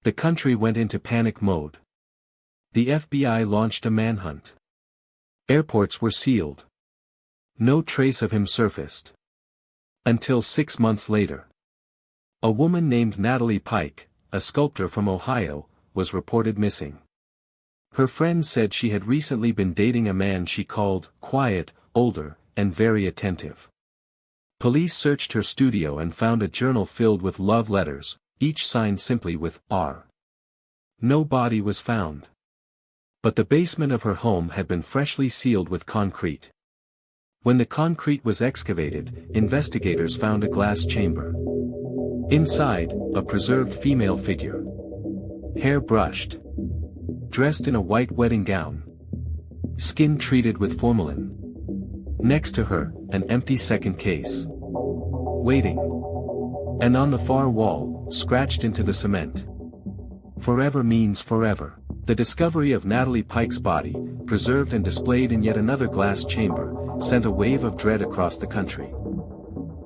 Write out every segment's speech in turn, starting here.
The country went into panic mode. The FBI launched a manhunt. Airports were sealed. No trace of him surfaced. Until 6 months later. A woman named Natalie Pike, a sculptor from Ohio, was reported missing. Her friends said she had recently been dating a man she called quiet, older, and very attentive. Police searched her studio and found a journal filled with love letters, each signed simply with R. No body was found. But the basement of her home had been freshly sealed with concrete. When the concrete was excavated, investigators found a glass chamber. Inside, a preserved female figure. Hair brushed. Dressed in a white wedding gown. Skin treated with formalin. Next to her, an empty second case. Waiting. And on the far wall, scratched into the cement. Forever means forever. The discovery of Natalie Pike's body, preserved and displayed in yet another glass chamber, sent a wave of dread across the country.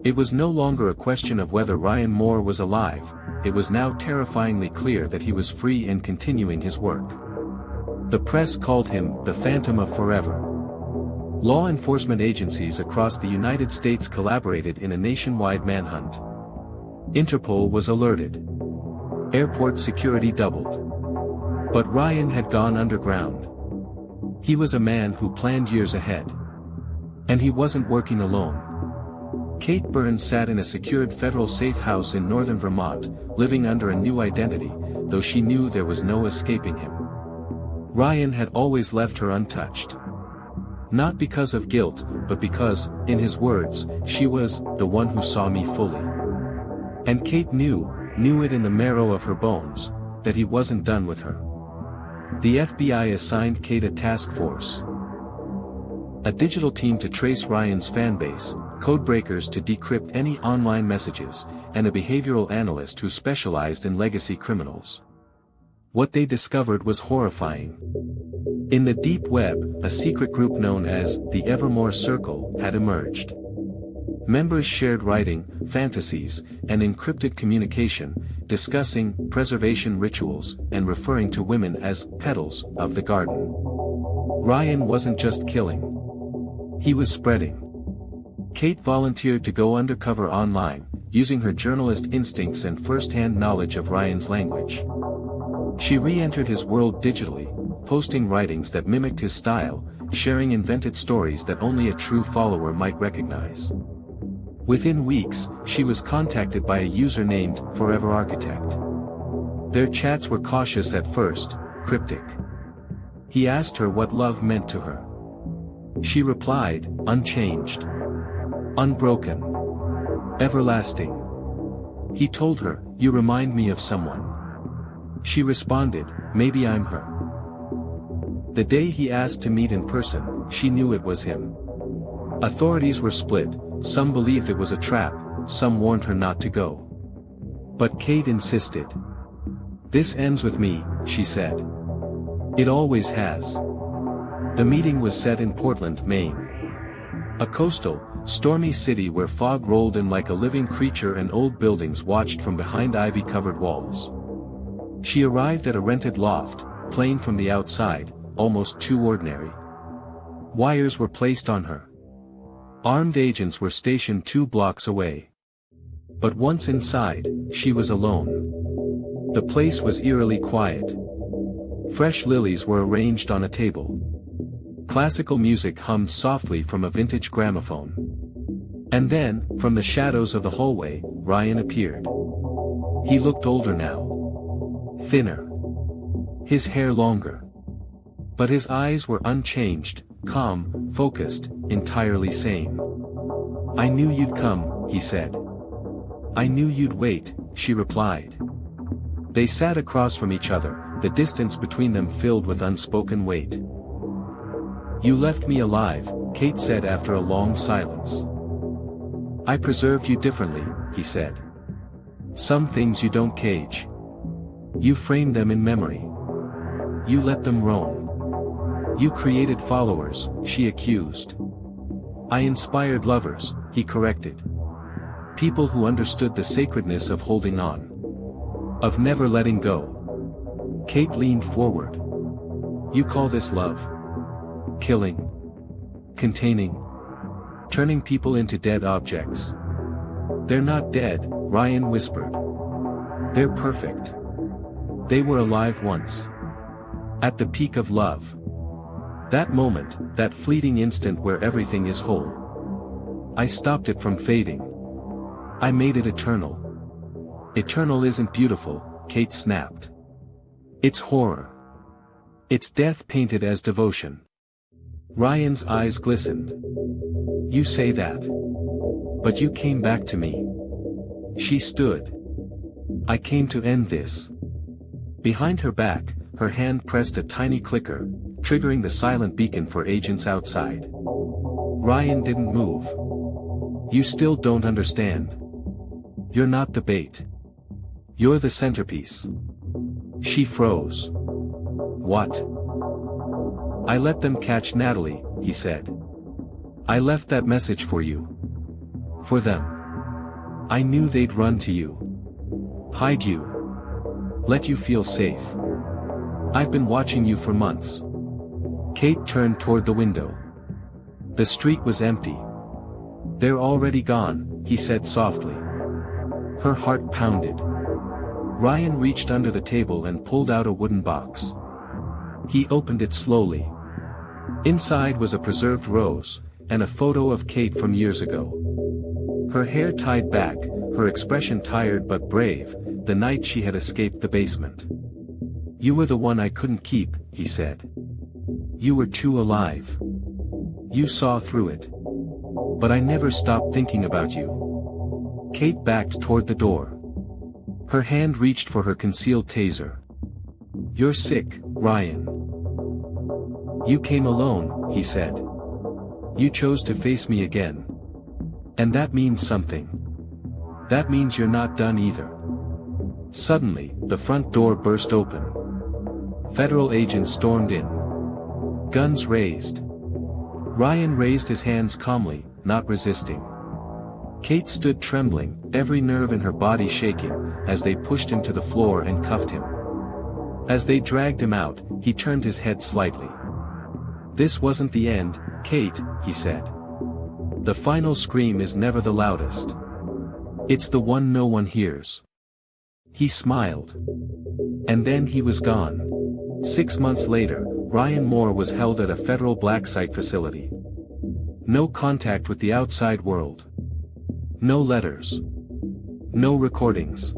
It was no longer a question of whether Ryan Moore was alive, it was now terrifyingly clear that he was free and continuing his work. The press called him the Phantom of Forever. Law enforcement agencies across the United States collaborated in a nationwide manhunt. Interpol was alerted. Airport security doubled. But Ryan had gone underground. He was a man who planned years ahead. And he wasn't working alone. Kate Burns sat in a secured federal safe house in northern Vermont, living under a new identity, though she knew there was no escaping him. Ryan had always left her untouched. Not because of guilt, but because, in his words, she was the one who saw me fully. And Kate knew it in the marrow of her bones, that he wasn't done with her. The FBI assigned Kate a task force. A digital team to trace Ryan's fanbase, codebreakers to decrypt any online messages, and a behavioral analyst who specialized in legacy criminals. What they discovered was horrifying. In the deep web, a secret group known as the Evermore Circle had emerged. Members shared writing, fantasies, and encrypted communication, discussing preservation rituals and referring to women as petals of the garden. Ryan wasn't just killing. He was spreading. Kate volunteered to go undercover online, using her journalist instincts and first-hand knowledge of Ryan's language. She re-entered his world digitally, posting writings that mimicked his style, sharing invented stories that only a true follower might recognize. Within weeks, she was contacted by a user named Forever Architect. Their chats were cautious at first, cryptic. He asked her what love meant to her. She replied, unchanged. Unbroken. Everlasting. He told her, you remind me of someone. She responded, maybe I'm her. The day he asked to meet in person, she knew it was him. Authorities were split, some believed it was a trap, some warned her not to go. But Kate insisted. This ends with me, she said. It always has. The meeting was set in Portland, Maine. A coastal, stormy city where fog rolled in like a living creature and old buildings watched from behind ivy-covered walls. She arrived at a rented loft, plain from the outside, almost too ordinary. Wires were placed on her. Armed agents were stationed 2 blocks away. But once inside, she was alone. The place was eerily quiet. Fresh lilies were arranged on a table. Classical music hummed softly from a vintage gramophone. And then, from the shadows of the hallway, Ryan appeared. He looked older now. Thinner. His hair longer. But his eyes were unchanged, calm, focused, entirely sane. I knew you'd come, he said. I knew you'd wait, she replied. They sat across from each other, the distance between them filled with unspoken weight. You left me alive, Kate said after a long silence. I preserved you differently, he said. Some things you don't cage. You framed them in memory. You let them roam. You created followers, she accused. I inspired lovers, he corrected. People who understood the sacredness of holding on. Of never letting go. Kate leaned forward. You call this love? Killing? Containing? Turning people into dead objects? They're not dead, Ryan whispered. They're perfect. They were alive once. At the peak of love. That moment, that fleeting instant where everything is whole. I stopped it from fading. I made it eternal. Eternal isn't beautiful, Kate snapped. It's horror. It's death painted as devotion. Ryan's eyes glistened. You say that. But you came back to me. She stood. I came to end this. Behind her back, her hand pressed a tiny clicker, triggering the silent beacon for agents outside. Ryan didn't move. You still don't understand. You're not the bait. You're the centerpiece. She froze. What? I let them catch Natalie, he said. I left that message for you. For them. I knew they'd run to you. Hide you. Let you feel safe. I've been watching you for months. Kate turned toward the window. The street was empty. They're already gone, he said softly. Her heart pounded. Ryan reached under the table and pulled out a wooden box. He opened it slowly. Inside was a preserved rose, and a photo of Kate from years ago. Her hair tied back, her expression tired but brave, the night she had escaped the basement. You were the one I couldn't keep, he said. You were too alive. You saw through it. But I never stopped thinking about you. Kate backed toward the door. Her hand reached for her concealed taser. You're sick, Ryan. You came alone, he said. You chose to face me again. And that means something. That means you're not done either. Suddenly, the front door burst open. Federal agents stormed in. Guns raised. Ryan raised his hands calmly, not resisting. Kate stood trembling, every nerve in her body shaking, as they pushed him to the floor and cuffed him. As they dragged him out, he turned his head slightly. This wasn't the end, Kate, he said. The final scream is never the loudest. It's the one no one hears. He smiled. And then he was gone. 6 months later, Ryan Moore was held at a federal black site facility. No contact with the outside world. No letters. No recordings.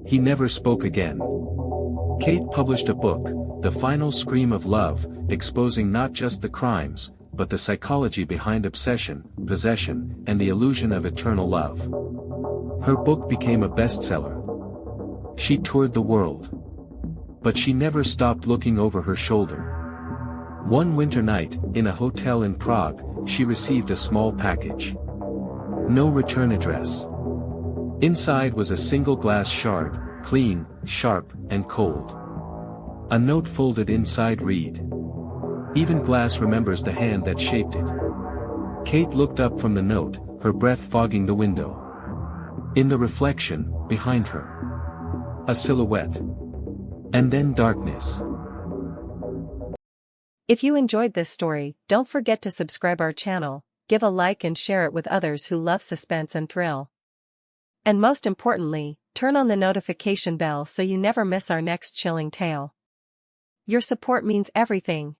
He never spoke again. Kate published a book, The Final Scream of Love, exposing not just the crimes, but the psychology behind obsession, possession, and the illusion of eternal love. Her book became a bestseller. She toured the world. But she never stopped looking over her shoulder. One winter night, in a hotel in Prague, she received a small package. No return address. Inside was a single glass shard, clean, sharp, and cold. A note folded inside read. Even glass remembers the hand that shaped it. Kate looked up from the note, her breath fogging the window. In the reflection, behind her. A silhouette. And then darkness. If you enjoyed this story, don't forget to subscribe our channel, give a like and share it with others who love suspense and thrill. And most importantly, turn on the notification bell so you never miss our next chilling tale. Your support means everything.